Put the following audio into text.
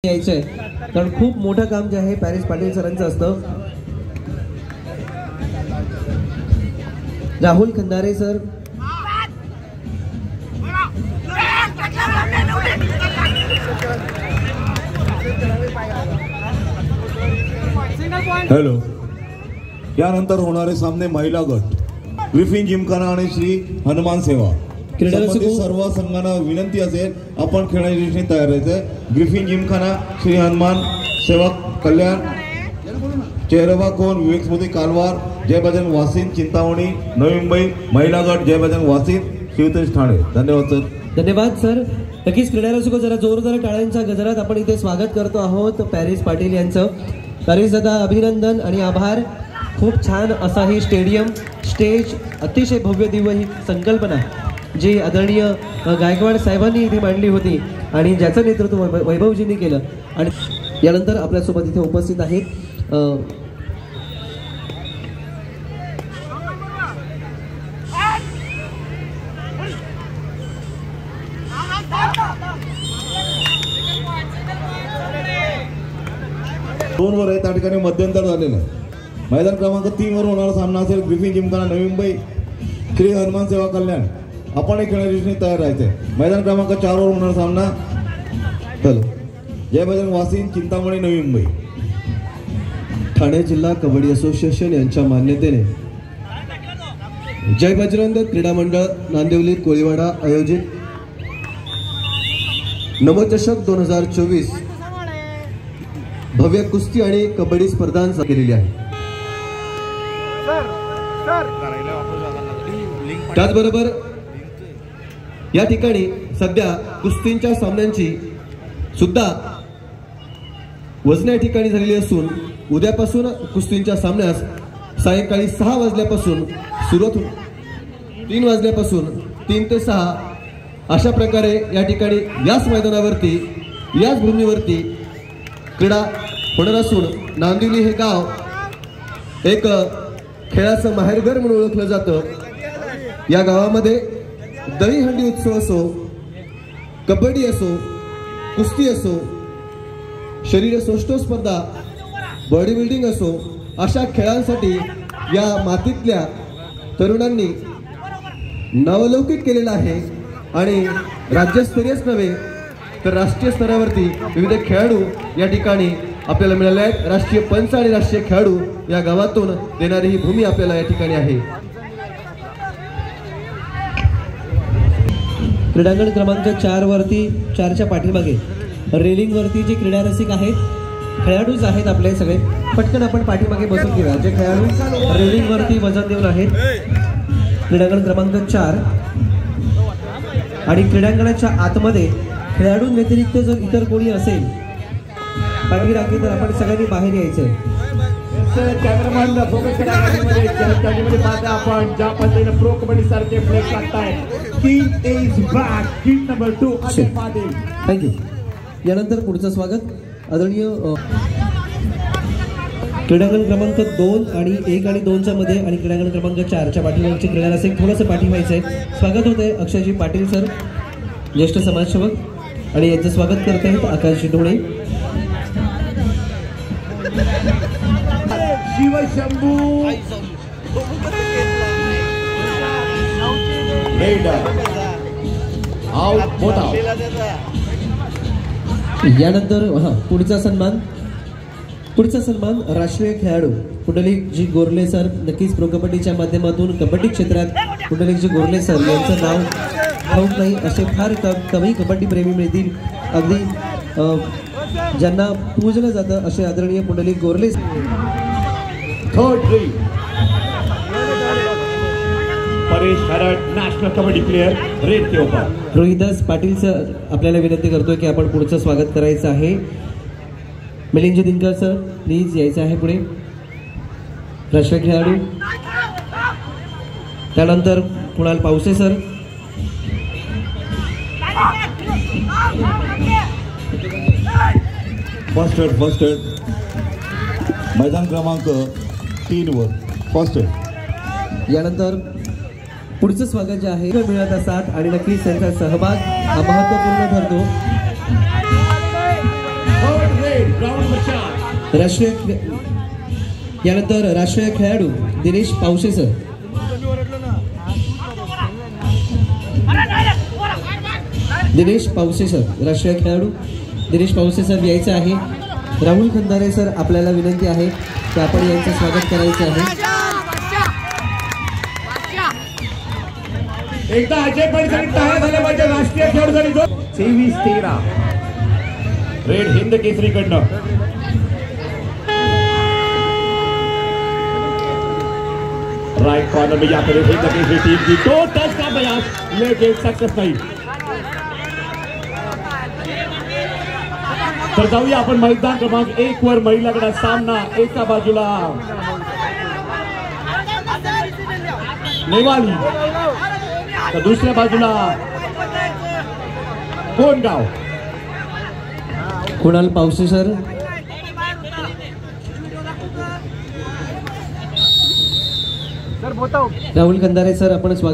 यायचंय कारण खूप मोठं काम जे आहे पॅरिस पाटील सरांचं असतं. Rahul Khandare sir, hello. यानंतर होणारे सामने महिला गट ग्रिफिन जिमखाना आणि श्री हनुमान सेवा. सर्व संघांना विनंती असेल आपण खेळण्याच्या दृष्टीने तयार राहायचंय. ग्रिफिन जिमखाना श्री हनुमान सेवा कल्याण चेहरबा कोण विवेक स्मृती कालवार जय बजरंग वासिन चिंतामणी नवी मुंबई. महिला गट जय बजरंग वासिन शिवतेज ठाणे. धन्यवाद सर. धन्यवाद सर. नक्कीच क्रीडा रसिक जरा जोरदार टाळ्यांच्या गजरात आपण इथे स्वागत करतो आहोत पॅरिस पाटील यांचं. पॅरिस दादा अभिनंदन आणि आभार. खूप छान असा ही स्टेडियम स्टेज अतिशय भव्य दिव्य ही संकल्पना जी आदरणीय गायकवाड साहेबांनी इथे मांडली होती आणि ज्याचं नेतृत्व वैभवजींनी केलं. आणि यानंतर आपल्यासोबत इथे उपस्थित आहेत दोन वर आहे त्या ठिकाणी मध्यंतर झालेलं आहे. मैदान क्रमांक 3 वर होणारा सामना असेल ग्रिफिन जिमखाना नवी मुंबई श्री हनुमान सेवा कल्याण. आपण एक खेळण्याच्या दृष्टीने तयार राहायचंय. मैदान क्रमांक 4 वर होणारा सामना चलो जय बजरंग वासिन चिंतामणी नवी मुंबई. ठाणे जिल्हा कबड्डी असोसिएशन यांच्या मान्यतेने जय बजरंग क्रीडा मंडळ नांदिवली कोळीवाडा आयोजित नवचषक 2024 भव्य कुस्ती आणि कबड्डी स्पर्धा केलेली आहे. त्याचबरोबर या ठिकाणी सध्या कुस्तींच्या सामन्यांची सुद्धा वजन या ठिकाणी झालेली असून उद्यापासून कुस्तींच्या सामन्यास सायंकाळी 6 वाजल्यापासून सुरुवात होईल. 3 वाजल्यापासून 3 ते 6 अशा प्रकारे या ठिकाणी याच मैदानावरती याच भूमीवरती क्रीडा होणार असून नांदिवली हे गाव एक खेळाचं माहेरघर म्हणून ओळखलं जातं. या गावामध्ये दहीहंडी उत्सव असो, कबड्डी असो, कुस्ती असो, शरीर सौष्ठव स्पर्धा, बॉडी बिल्डिंग असो, अशा खेळांसाठी या मातीतल्या तरुणांनी नावलौकिक केलेलं आहे. आणि राज्यस्तरीयच नव्हे तर राष्ट्रीय स्तरावरती विविध खेळाडू या ठिकाणी आपल्याला मिळाले आहेत. राष्ट्रीय पंच आणि राष्ट्रीय खेळाडू या गावातून देणारी ही भूमी आपल्याला या ठिकाणी आहे. क्रीडांगण क्रमांक 4 वरती 4च्या पाठीमागे रेलिंग वरती जे क्रीडा रसिक आहेत खेळाडूच आहेत आपले सगळे पटकन आपण पाठीमागे बसून घेऊया. जे खेळाडू रेलिंग वरती वजन देऊन आहेत क्रीडांगण क्रमांक 4 आणि क्रीडांगणाच्या आतमध्ये खेळाडूंव्यतिरिक्त जर इतर कोणी असेल पाठी राखली तर आपण सगळ्यांनी बाहेर यायचंय. आपण ज्या पद्धतीने प्रो कबड्डी सारखे फ्लेक्स लागताय. थँक्यू. यानंतर पुढचं स्वागत आदरणीय क्रीडांगण क्रमांक 2 आणि 1 आणि 2च्या मध्ये आणि क्रीडांगण क्रमांक 4च्या पाठीमागचे क्रीडा रसिक थोडंसं पाठी व्हायचंय. स्वागत होत आहे अक्षयजी पाटील सर ज्येष्ठ समाजसेवक आणि यांचं स्वागत करत आहेत आकाश ढोणे. शिवशंभू यानंतर पुढचा सन्मान राष्ट्रीय खेळाडू पुंडलिकजी गोरले सर. नक्कीच प्रो कबड्डीच्या माध्यमातून कबड्डी क्षेत्रात पुंडलिकजी गोरले सर यांचं नाव ठाऊक नाही असे फार कमी कबड्डी प्रेमी मिळतील अगदी ज्यांना पूजलं जातं असे आदरणीय Pundalik Gorle. National kabaddi player raid के ऊपर रोहिदास पाटील सर आपल्याला विनंती करतोय की आपण पुढचं स्वागत करायचं आहे. मिलिंद दिनकर सर प्लीज यायचं आहे पुढे. राष्ट्रीय खेळाडू त्यानंतर Kunal Pawase sir. First aid मैदान क्रमांक 3 वर फर्स्ट एड. यानंतर पुढचं स्वागत जे आहे मिळत असतात आणि नक्कीच त्यांचा सहभाग हा महत्त्वपूर्ण ठरतो. यानंतर राष्ट्रीय खेळाडू दिनेश पावसे सर. दिनेश पावसे सर, राष्ट्रीय खेळाडू दिनेश पावसे सर यायचं आहे. राहुल खंदारे सर, आपल्याला विनंती आहे की आपण यांचं स्वागत करायचं आहे. एकदा अजय पडसरी तयार झाले पाहिजे राष्ट्रीय खेळाडूसाठी. 23-13 रेड हिंद केसरीकडनं. राइट कॉर्नर में जाकर हिंद केसरी टीम की 2 टच का प्रयास लेकिन सक्सेस नहीं. तर जाऊया आपण मैदान क्रमांक 1 वर. महिलांकडे सामना एका बाजूला नेवाली तर दुसऱ्या बाजूला कोणगाव. कुणाल पावसे सर, राहुल खंदारे सर, आपण स्वागत